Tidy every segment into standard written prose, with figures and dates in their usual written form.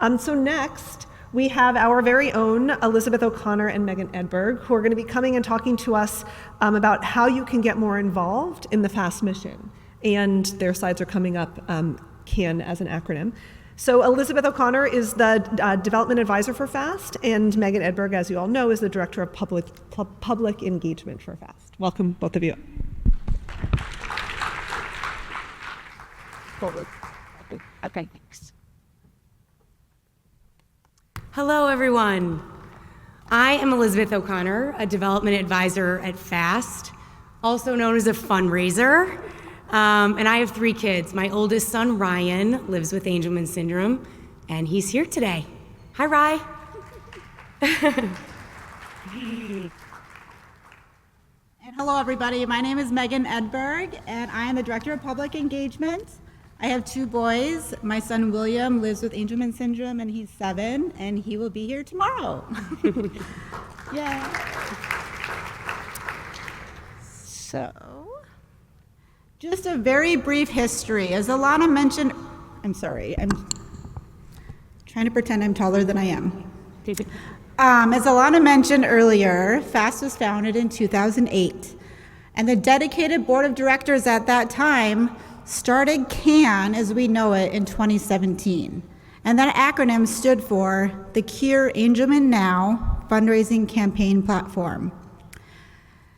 So next, we have our very own Elizabeth O'Connor and Meghan Edberg, who are going to be coming and talking to us about how you can get more involved in the FAST mission. And their slides are coming up, CAN as an acronym. So Elizabeth O'Connor is the development advisor for FAST, and Meghan Edberg, as you all know, is the director of public engagement for FAST. Welcome, both of you. Okay, thanks. Hello, everyone. I am Elizabeth O'Connor, a development advisor at FAST, also known as a fundraiser. And I have 3 kids. My oldest son, Ryan, lives with Angelman Syndrome, and he's here today. Hi, Rye. And hello, everybody. My name is Meghan Edberg, and I am the Director of Public Engagement. I have 2 boys. My son, William, lives with Angelman Syndrome, and he's 7, and he will be here tomorrow. Yeah. So, just a very brief history. As Alana mentioned, I'm sorry, I'm trying to pretend I'm taller than I am. As Alana mentioned earlier, FAST was founded in 2008, and the dedicated board of directors at that time started CAN as we know it in 2017. And that acronym stood for the Cure Angelman Now fundraising campaign platform.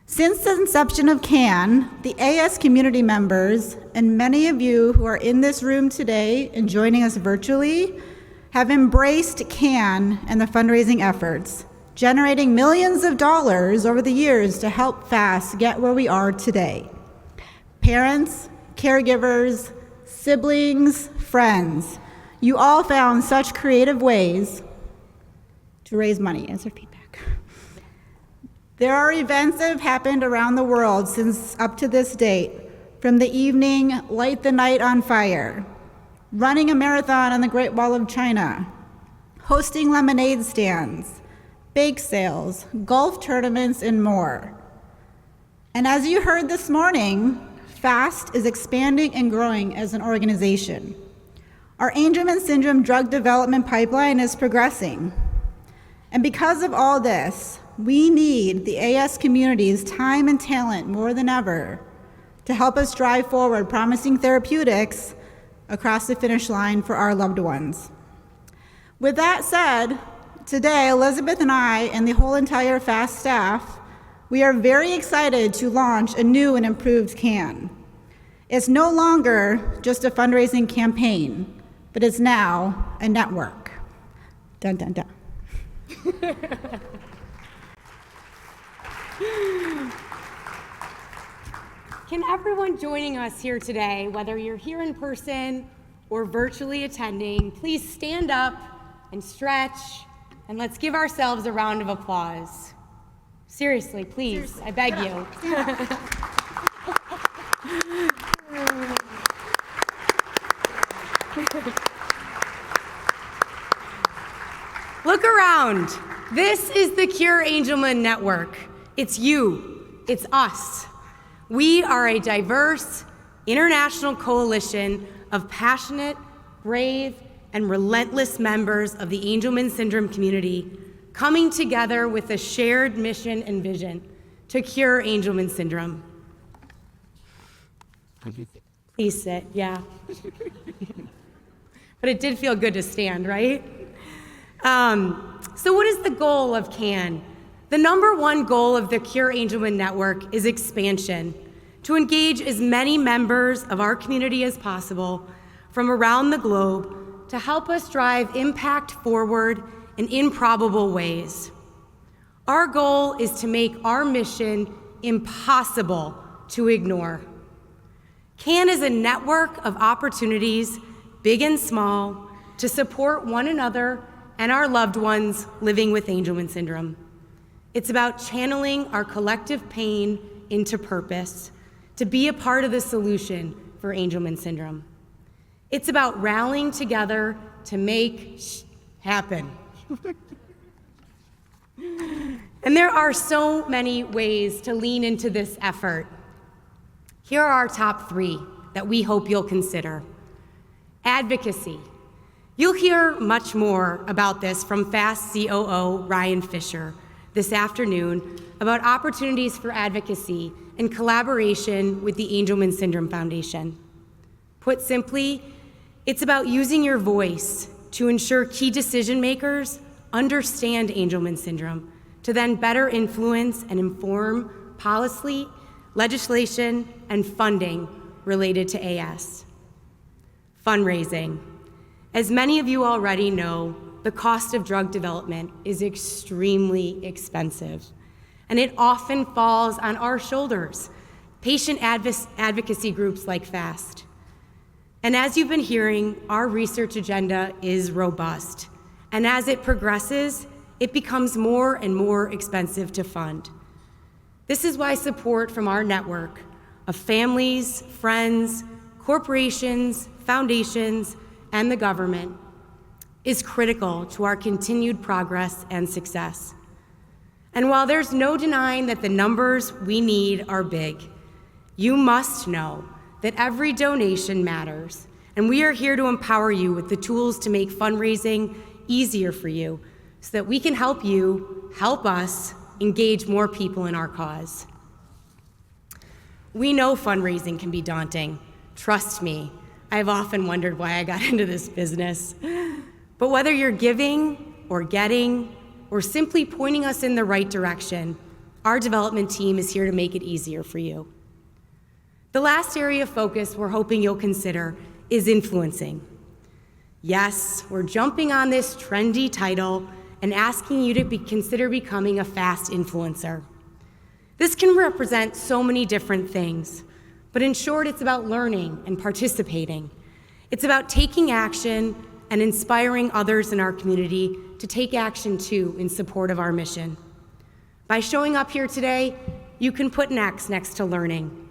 Since the inception of CAN, the AS community members, and many of you who are in this room today and joining us virtually, have embraced CAN and the fundraising efforts, generating millions of dollars over the years to help FAST get where we are today. Parents, caregivers, siblings, friends, you all found such creative ways to raise money as their feedback. There are events that have happened around the world since up to this date, from the evening Light the Night on Fire, running a marathon on the Great Wall of China, hosting lemonade stands, bake sales, golf tournaments, and more. And as you heard this morning, FAST is expanding and growing as an organization. Our Angelman syndrome drug development pipeline is progressing. And because of all this, we need the AS community's time and talent more than ever to help us drive forward promising therapeutics across the finish line for our loved ones. With that said, today, Elizabeth and I and the whole entire FAST staff, we are very excited to launch a new and improved CAN. It's no longer just a fundraising campaign, but it's now a network. Dun, dun, dun. Can everyone joining us here today, whether you're here in person or virtually attending, please stand up and stretch, and let's give ourselves a round of applause. Seriously, please, seriously. I beg you. Look around. This is the Cure Angelman Network. It's you. It's us. We are a diverse, international coalition of passionate, brave, and relentless members of the Angelman syndrome community coming together with a shared mission and vision to cure Angelman syndrome. Please sit, yeah. But it did feel good to stand, right? So what is the goal of CAN? The number one goal of the Cure Angelman Network is expansion, to engage as many members of our community as possible from around the globe to help us drive impact forward in improbable ways. Our goal is to make our mission impossible to ignore. CAN is a network of opportunities, big and small, to support one another and our loved ones living with Angelman syndrome. It's about channeling our collective pain into purpose to be a part of the solution for Angelman syndrome. It's about rallying together to make happen. And there are so many ways to lean into this effort. Here are our top 3 that we hope you'll consider. Advocacy. You'll hear much more about this from FAST COO Ryan Fisher this afternoon about opportunities for advocacy and collaboration with the Angelman Syndrome Foundation. Put simply, it's about using your voice to ensure key decision makers understand Angelman syndrome to then better influence and inform policy, legislation, and funding related to AS. Fundraising. As many of you already know, the cost of drug development is extremely expensive, and it often falls on our shoulders, patient advocacy groups like FAST. And as you've been hearing, our research agenda is robust, and as it progresses, it becomes more and more expensive to fund. This is why support from our network of families, friends, corporations, foundations, and the government is critical to our continued progress and success. And while there's no denying that the numbers we need are big, you must know that every donation matters, and we are here to empower you with the tools to make fundraising easier for you so that we can help you, help us, engage more people in our cause. We know fundraising can be daunting. Trust me, I've often wondered why I got into this business. But whether you're giving or getting or simply pointing us in the right direction, our development team is here to make it easier for you. The last area of focus we're hoping you'll consider is influencing. Yes, we're jumping on this trendy title and asking you to consider becoming a FAST influencer. This can represent so many different things, but in short, it's about learning and participating. It's about taking action and inspiring others in our community to take action too in support of our mission. By showing up here today, you can put an X next to learning.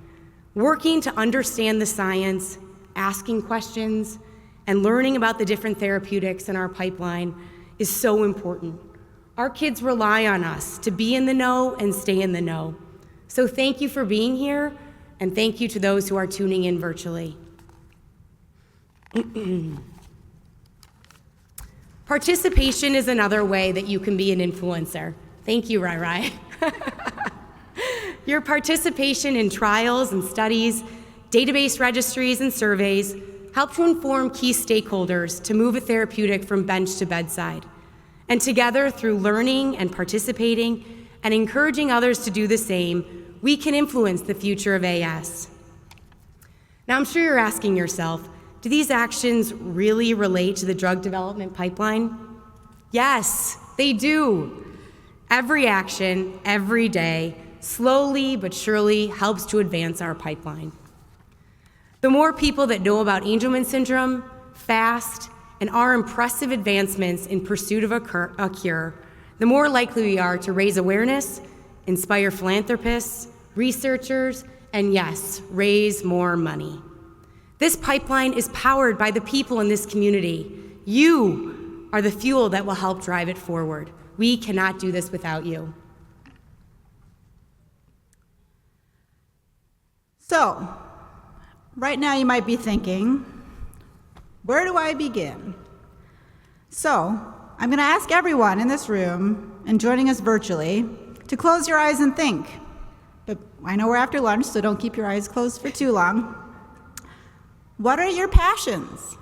Working to understand the science, asking questions, and learning about the different therapeutics in our pipeline is so important. Our kids rely on us to be in the know and stay in the know. So thank you for being here, and thank you to those who are tuning in virtually. Participation is another way that you can be an influencer. Thank you, Rai Rai. Your participation in trials and studies, database registries and surveys help to inform key stakeholders to move a therapeutic from bench to bedside. And together, through learning and participating and encouraging others to do the same, we can influence the future of AS. Now, I'm sure you're asking yourself, do these actions really relate to the drug development pipeline? Yes, they do. Every action, every day, slowly but surely helps to advance our pipeline. The more people that know about Angelman syndrome, FAST, and our impressive advancements in pursuit of a cure, the more likely we are to raise awareness, inspire philanthropists, researchers, and yes, raise more money. This pipeline is powered by the people in this community. You are the fuel that will help drive it forward. We cannot do this without you. So, right now you might be thinking, where do I begin? So, I'm going to ask everyone in this room and joining us virtually to close your eyes and think. But I know we're after lunch, so don't keep your eyes closed for too long. What are your passions?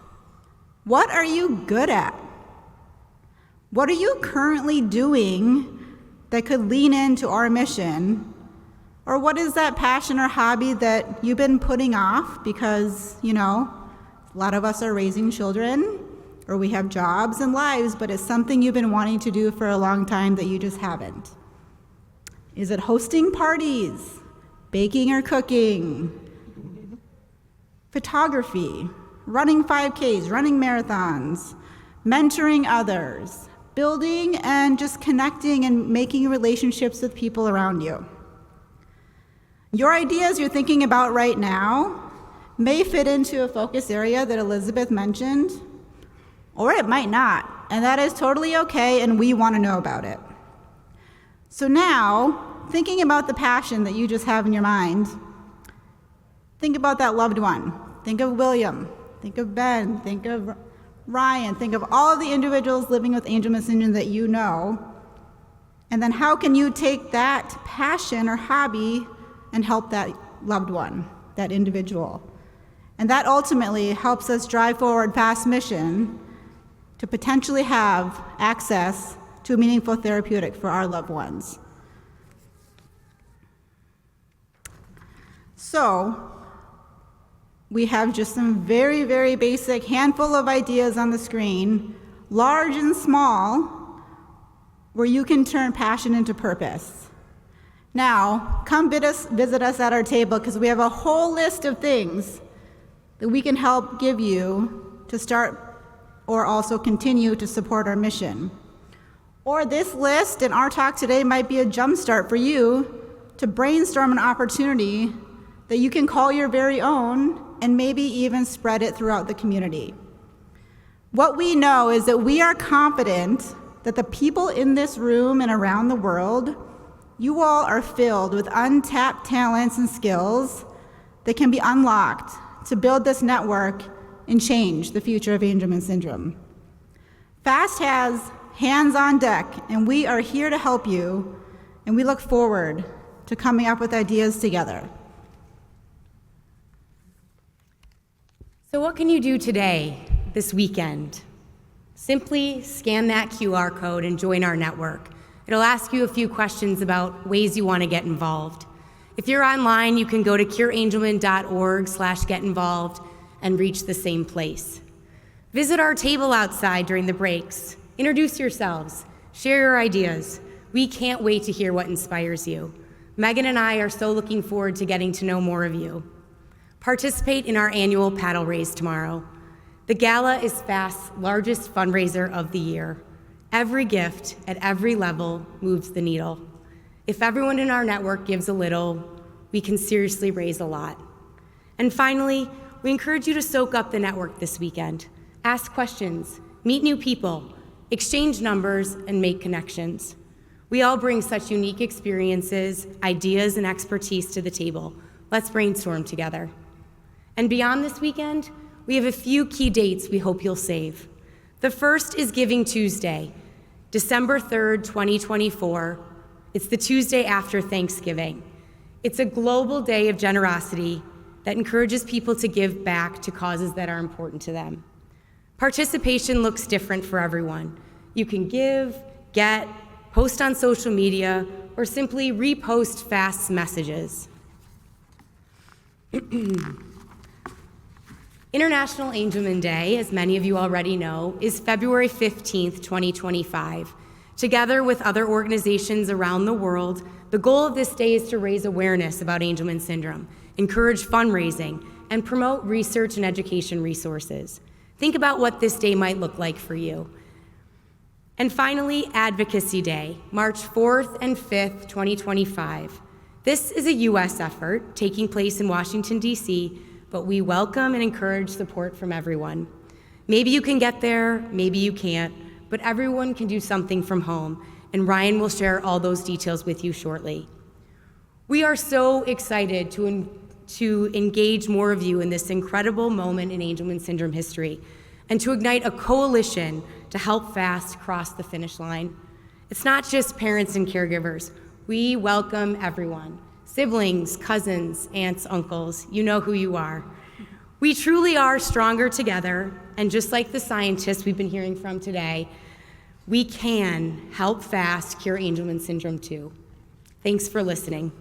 What are you good at? What are you currently doing that could lean into our mission? Or what is that passion or hobby that you've been putting off because, a lot of us are raising children or we have jobs and lives, but it's something you've been wanting to do for a long time that you just haven't? Is it hosting parties, baking or cooking, photography, running 5Ks, running marathons, mentoring others, building and just connecting and making relationships with people around you? Your ideas you're thinking about right now may fit into a focus area that Elizabeth mentioned, or it might not, and that is totally okay, and we want to know about it. So now, thinking about the passion that you just have in your mind, think about that loved one. Think of William. Think of Ben. Think of Ryan, think of all of the individuals living with Angelman syndrome that you know. And then how can you take that passion or hobby and help that loved one, that individual? And that ultimately helps us drive forward FAST mission to potentially have access to a meaningful therapeutic for our loved ones. So, we have just some very, very basic handful of ideas on the screen, large and small, where you can turn passion into purpose. Now, come visit us at our table, because we have a whole list of things that we can help give you to start or also continue to support our mission. Or this list and our talk today might be a jumpstart for you to brainstorm an opportunity that you can call your very own and maybe even spread it throughout the community. What we know is that we are confident that the people in this room and around the world, you all are filled with untapped talents and skills that can be unlocked to build this network and change the future of Angelman syndrome. FAST has hands on deck, and we are here to help you, and we look forward to coming up with ideas together. So what can you do today, this weekend? Simply scan that QR code and join our network. It'll ask you a few questions about ways you want to get involved. If you're online, you can go to cureangelman.org/get-involved and reach the same place. Visit our table outside during the breaks. Introduce yourselves. Share your ideas. We can't wait to hear what inspires you. Megan and I are so looking forward to getting to know more of you. Participate in our annual paddle race tomorrow. The gala is FAST's largest fundraiser of the year. Every gift at every level moves the needle. If everyone in our network gives a little, we can seriously raise a lot. And finally, we encourage you to soak up the network this weekend. Ask questions, meet new people, exchange numbers, and make connections. We all bring such unique experiences, ideas, and expertise to the table. Let's brainstorm together. And beyond this weekend, we have a few key dates we hope you'll save. The first is Giving Tuesday, December 3rd, 2024. It's the Tuesday after Thanksgiving. It's a global day of generosity that encourages people to give back to causes that are important to them. Participation looks different for everyone. You can give, get, post on social media, or simply repost FAST messages. International Angelman Day, as many of you already know, is February 15th, 2025. Together with other organizations around the world, the goal of this day is to raise awareness about Angelman syndrome, encourage fundraising, and promote research and education resources. Think about what this day might look like for you. And finally, Advocacy Day, March 4th and 5th, 2025. This is a U.S. effort taking place in Washington, D.C., but we welcome and encourage support from everyone. Maybe you can get there, maybe you can't, but everyone can do something from home, and Ryan will share all those details with you shortly. We are so excited to engage more of you in this incredible moment in Angelman syndrome history, and to ignite a coalition to help FAST cross the finish line. It's not just parents and caregivers. We welcome everyone. Siblings, cousins, aunts, uncles, you know who you are. We truly are stronger together, and just like the scientists we've been hearing from today, we can help FAST cure Angelman syndrome too. Thanks for listening.